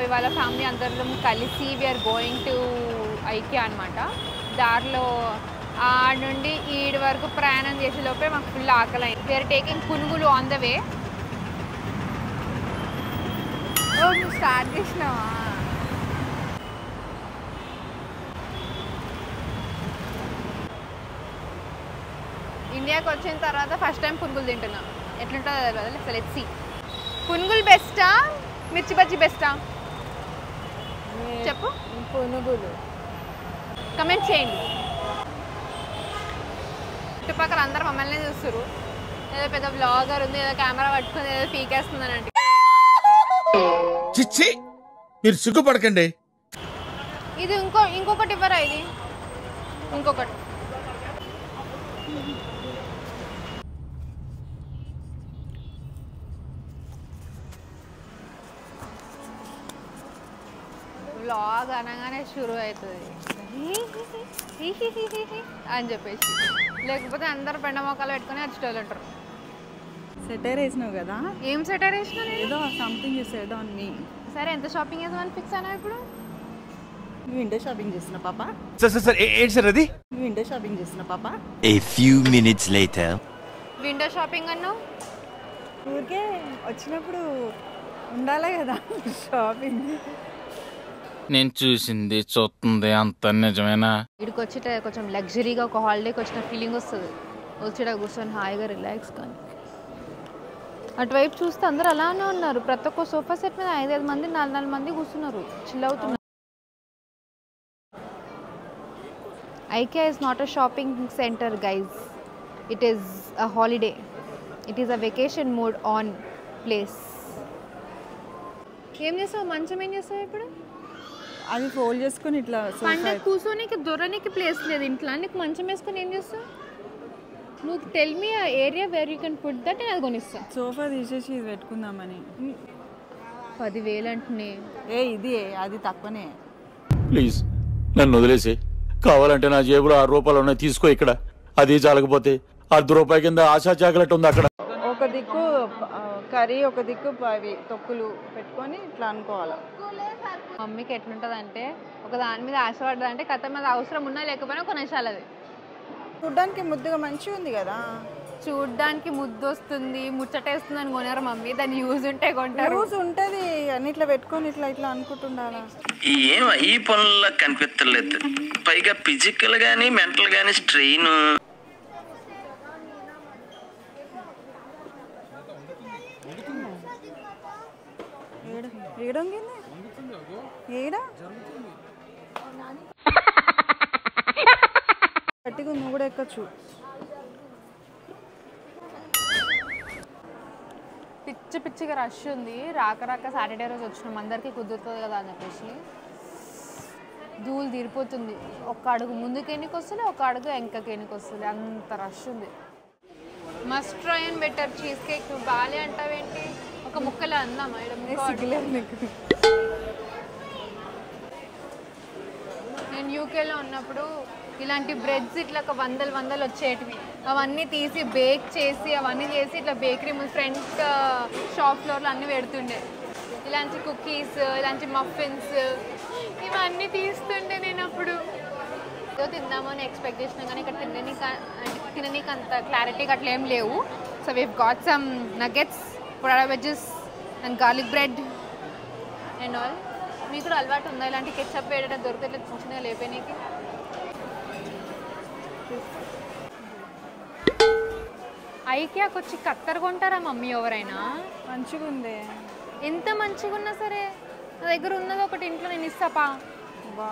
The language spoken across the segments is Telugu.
ఇవాళ ఫ్యామిలీ అందరం కలిసి వీఆర్ గోయింగ్ టు ఐకియా అనమాట. దారిలో ఆడ నుండి ఈడి వరకు ప్రయాణం చేసే లోపే మాకు ఫుల్ ఆకలి అయింది. వీఆర్ టేకింగ్ పునుగులు ఆన్ ద వే. ఓ నువ్వు స్టార్ట్ చేసినావా? ఇండియాకి వచ్చిన తర్వాత ఫస్ట్ టైం పునుగులు తింటున్నా. ఎట్లుంటుందో తెలియదు. అసలు ఎత్సి పునుగులు బెస్టా మిర్చి బజ్జీ బెస్టా చెప్పు. పునుగులు కమెంట్ చేయండి. చుట్టుపక్కల అందరు మమ్మల్ని చూస్తారు. ఏదో పెద్ద బ్లాగర్ ఉంది, ఏదో కెమెరా పట్టుకుని ఏదో పీకేస్తుందని అంటే చిచ్చి మీరు సిగ్గుపడకండి. ఇది ఇంకొకటి ఇవ్వరా? ఇది ఇంకొకటి. బ్లాగ్ అనగానే షురు అవుతుంది అని చెప్పేసి, లేకపోతే అందరు పెండ మొక్కలు పెట్టుకుని వచ్చేటోళ్ళు ఉంటారు. సెటైర్ వేసినావు కదా? ఏం సెటైర్ వేసినా? ఏదో something you said on me. సరే ఎంత షాపింగ్ చేద్దామని ఫిక్స్ అయినా ఇప్పుడు? నువ్వు విండో షాపింగ్ చేస్తున్నా పాప? సార్ ఏంటి సార్ అది? నువ్వు విండో షాపింగ్ చేస్తున్నా పాప? A few minutes later. Window shopping అన్నావు? ఊరికే వచ్చినప్పుడు ఉండాలి కదా షాపింగ్. నేను చూసింది చూస్తుంది అంత నిజమేనా? ఇక్కడికి వచ్చి కొంచెం లగ్జరీగా ఒక హాలిడేకి వచ్చిన ఫీలింగ్ వస్తుంది. వచ్చేట కూర్చొని హాయిగా రిలాక్స్. కానీ అటువైపు చూస్తే అందరూ అలానే ఉన్నారు. ప్రతి ఒక్క సోఫా సెట్ మీద 5-5 మంది 4-4 మంది కూర్చున్నారు, చిల్ అవుతున్నారు. IKEA is not a shopping center, guys. It is a holiday. It is a vacation mode on place. ఏం చేస్తావు? మంచం ఏం చేస్తావు ఇప్పుడు? అది ఫోల్డ్ చేసుకొని ఇట్లా పండుగ కూర్చోనికి దొరనికి ప్లేస్ లేదు ఇంట్లో. నీకు మంచం వేసుకొని ఏం చేస్తావు? నువ్వు టెల్ మీ ఆ area where you can put that, నేను అది కొనిస్తా. సోఫా తీసేసి ఇది పెట్టుకుందామని. 10,000 అంటున్నాయి. ఇది అది తక్కువనే. ప్లీజ్ నన్ను వదిలేసి, కావాలంటే నా జేబులో 6 రూపాయలు ఉన్నాయి, తీసుకో. ఇక్కడ అది చాలకపోతే ₹1 కింద ఆశా చాకలెట్ ఉంది అక్కడ. ఒక దిక్కు కర్రీ, ఒక దిక్కు అవి తొక్కులు పెట్టుకొని ఇట్లా అనుకోవాలి. మమ్మీకి ఎట్లుంటుంది అంటే, ఒక దాని మీద ఆశపడ్డది అంటే కథ మీద అవసరం ఉన్నా లేకపోయినా కొనేసాలి. అది చూడ్డానికి ముద్దుగా మంచిగా ఉంది కదా. చూడ్డానికి ముద్దు వస్తుంది, ముచ్చటేస్తుంది అని కొనారు మమ్మీ. దాని యూజ్ ఉంటే కొంటారు. యూజ్ ఉంటుంది అని ఇట్లా పెట్టుకొని ఇట్లా ఇట్లా అనుకుంటుండాలా? ఏం ఈ పనుల్లో కనిపించలేదు. పైగా ఫిజికల్ గానీ మెంటల్ గానీ స్ట్రెయిన్. ఏడా గట్టిగా నువ్వు కూడా ఎక్కచ్చు. పిచ్చిగా రష్ ఉంది. రాక సాటర్డే రోజు వచ్చినాం, అందరికీ కుదురుతుంది కదా అని చెప్పేసి ధూళి తీరిపోతుంది. ఒక అడుగు ముందుకు ఎన్నికి వస్తుంది, ఒక అడుగు వెనకకి ఎన్నికి వస్తుంది, అంత రష్ ఉంది. Must try and better cheese cake. నువ్వు బాలే అంటావేంటి? ఒక ముక్కలే అందామా? నేను యూకేలో ఉన్నప్పుడు ఇలాంటి బ్రెడ్స్ ఇట్లా ఒక 100 వచ్చేటివి. అవన్నీ తీసి బేక్ చేసి అవన్నీ చేసి ఇట్లా బేకరీ ఫ్రంట్ షాప్ ఫ్లోర్లో అన్నీ పెడుతుండే. ఇలాంటి కుకీస్, ఇలాంటి మఫిన్స్ ఇవన్నీ తీస్తుండే నేను అప్పుడు. ఏదో తిందామో అని ఎక్స్పెక్ట్ చేసినా కానీ ఇక్కడ తిననీకి అంత క్లారిటీగా అట్లా ఏం లేవు. So we got some nuggets, potato wedges and garlic bread and all. మీకు కూడా అలవాటు ఉందా ఇలాంటి కెచ్చప్ వేయడం? దొరికితే ఇట్లా చిన్నగా లేపేనికి. ఐకియాకి వచ్చి కత్తెర కొంటారా మమ్మీ ఎవరైనా? మంచిగా ఉంది. ఎంత మంచిగా ఉన్నా సరే నా దగ్గర ఉన్నది ఒకటి ఇంట్లో, నేను ఇస్తాపా. బా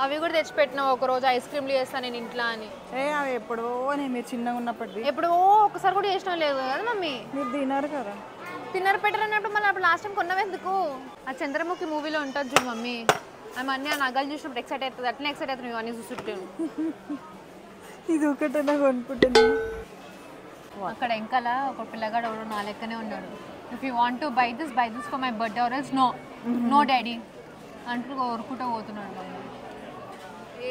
అవి కూడా తెచ్చిపెట్టినావు. ఒకరోజు ఐస్ క్రీమ్లు చేస్తాను నేను ఇంట్లో అని. అవి ఎప్పుడో మీరు చిన్నగా ఉన్నప్పటిది. ఎప్పుడో ఒకసారి కూడా చేసినా లేదు కదా మమ్మీ. మీరు తిన్నారు కదా. తిన్నర పెట్టరు అన్నప్పుడు మళ్ళీ అప్పుడు లాస్ట్ టైం కొన్నవెందుకు? ఆ చంద్రముఖి మూవీలో ఉంటుంది చూడు మమ్మీ, ఆమె అన్నీ ఆ నగలు చూసినప్పుడు ఎక్సైట్ అవుతుంది. అట్లనే ఎక్సైట్ అవుతుంది నువ్వు అన్నీ చూస్తుంటాను. ఇది ఒకటే నాకు అనుకుంటున్నా. అక్కడ వెనకాల ఒక పిల్లగాడు ఎవడో నా లెక్కనే ఉన్నాడు. If you want to buy this for my birthday or else no daddy అంటూ ఊరుకుంటూ పోతున్నాడు.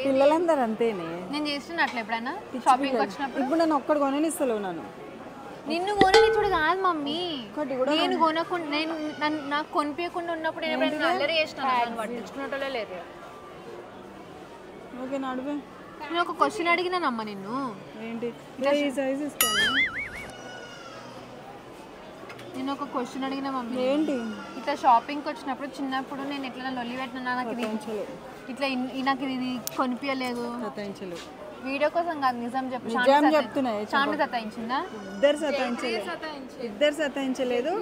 పిల్లలందరూ అంతేనే. నేను చేస్తున్నా అట్లా ఎప్పుడైనా షాపింగ్ వచ్చినప్పుడు. ఇప్పుడు నేను ఒక్కడు కొననిస్తలేవు. నన్ను నిన్ను కొననిచ్చుడు కాదు మమ్మీ, ఒకటి కూడా నేను కొనకుండా నాకు కొనిపించకుండా ఉన్నప్పుడు నేను ఎప్పుడైనా అల్లరి చేసిన పట్టించుకున్నట్లే లేదు. ఓకే నడువే. నేను ఒక క్వశ్చన్ అడిగినానమ్మా నిన్ను. ఏంటి ఈ సైజ్ ఇస్తాను. నేను ఒక క్వశ్చన్ అడిగిన మమ్మీ. ఏంటి ఇట్లా షాపింగ్కి వచ్చినప్పుడు చిన్నప్పుడు నేను ఎట్లా లొల్లి పెట్టినా నాకు ఇది ఇట్లా నాకు ఇది కొనిపించలేదు. సతాయించలేదు. వీడియో కోసం కాదు, నిజం చెప్పు. నిజం చెప్తున్నా. చాండి సతాయించిందా? ఇద్దరు సతాయించలేదు.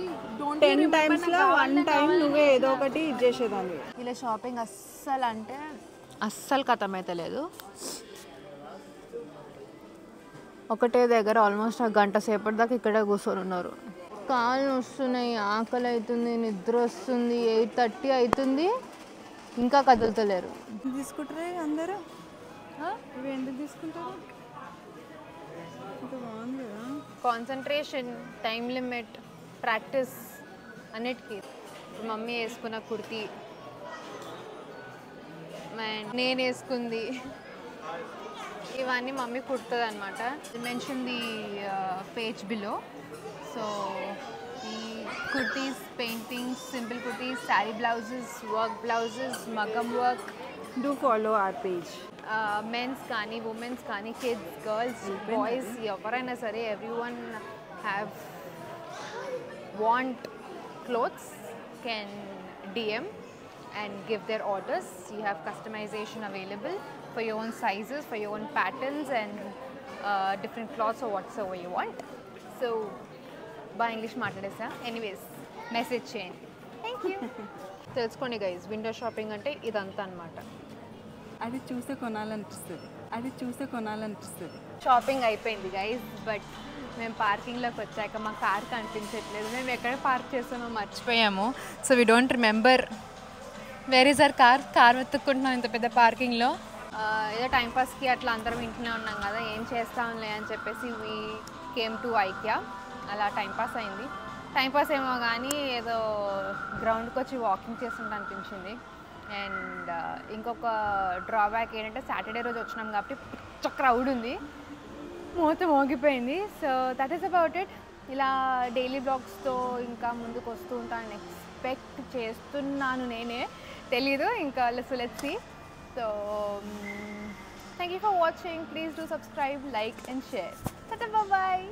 10 times లో 1 time నువ్వే ఏదో ఒకటి చేసేదాన్ని. ఇలా షాపింగ్ అస్సలు అంటే అస్సలు కథమైతే లేదు. ఒకటే దగ్గర ఆల్మోస్ట్ ఆ గంట సేపటి దాకా ఇక్కడే కూర్చొని ఉన్నారు. కాళ్ళు వస్తున్నాయి, ఆకలి అవుతుంది, నిద్ర వస్తుంది. 8:30 అవుతుంది, ఇంకా కదులుతలేరు. తీసుకుంటారే అందరూ. ఇవి ఎందుకు తీసుకుంటారు? బాగుంది కదా. కాన్సన్ట్రేషన్, టైం లిమిట్, ప్రాక్టీస్ అన్నిటికీ. మమ్మీ వేసుకున్న కుర్తీ, నేను వేసుకుంది, ఇవన్నీ మమ్మీ కుడుతుంది అనమాట. Mention the page below. So ఈ kurtis, paintings, simple kurtis, sari blouses, work blouses, మగ్గం work. Do follow our page. Men's కానీ, ఉమెన్స్ కానీ, కిడ్స్, గర్ల్స్, బాయ్స్, ఎవరైనా సరే everyone have want clothes can DM and give their orders. You have customization available for your own sizes, for your own patterns and different cloths or whatsoever you want. So బాగా ఇంగ్లీష్ మాట్లాడేసా. ఎనీవేస్ మెసేజ్ చేయండి. Thank you. తెలుసుకోండి గైజ్, విండో షాపింగ్ అంటే ఇదంతా అనమాట. అది చూస్తే కొనాలనిపిస్తుంది. షాపింగ్ అయిపోయింది గైజ్, బట్ మేము పార్కింగ్లోకి వచ్చాక మా కార్ కనిపించట్లేదు. మేము ఎక్కడ పార్క్ చేస్తామో మర్చిపోయాము. So we don't remember where is our car వెతుక్కుంటున్నాం ఇంత పెద్ద పార్కింగ్లో. ఏదో టైంపాస్కి అట్లా అందరం ఇంట్లోనే ఉన్నాం కదా, ఏం చేస్తాంలే అని చెప్పేసి వీ కేమ్ టు ఐకియా. అలా టైంపాస్ అయింది. టైంపాస్ ఏమో కానీ ఏదో గ్రౌండ్కి వచ్చి వాకింగ్ చేస్తుంటే అనిపించింది. అండ్ ఇంకొక డ్రాబ్యాక్ ఏంటంటే సాటర్డే రోజు వచ్చినాం కాబట్టి పిచ్చ క్రౌడ్ ఉంది, మొత్తం మోగిపోయింది. So that is about it. ఇలా డైలీ బ్లాగ్స్తో ఇంకా ముందుకు వస్తూ ఉంటానని ఎక్స్పెక్ట్ చేస్తున్నాను. నేనే తెలీదు ఇంకా. Let's see. So thank you for watching. Please do subscribe, like and share. Bye.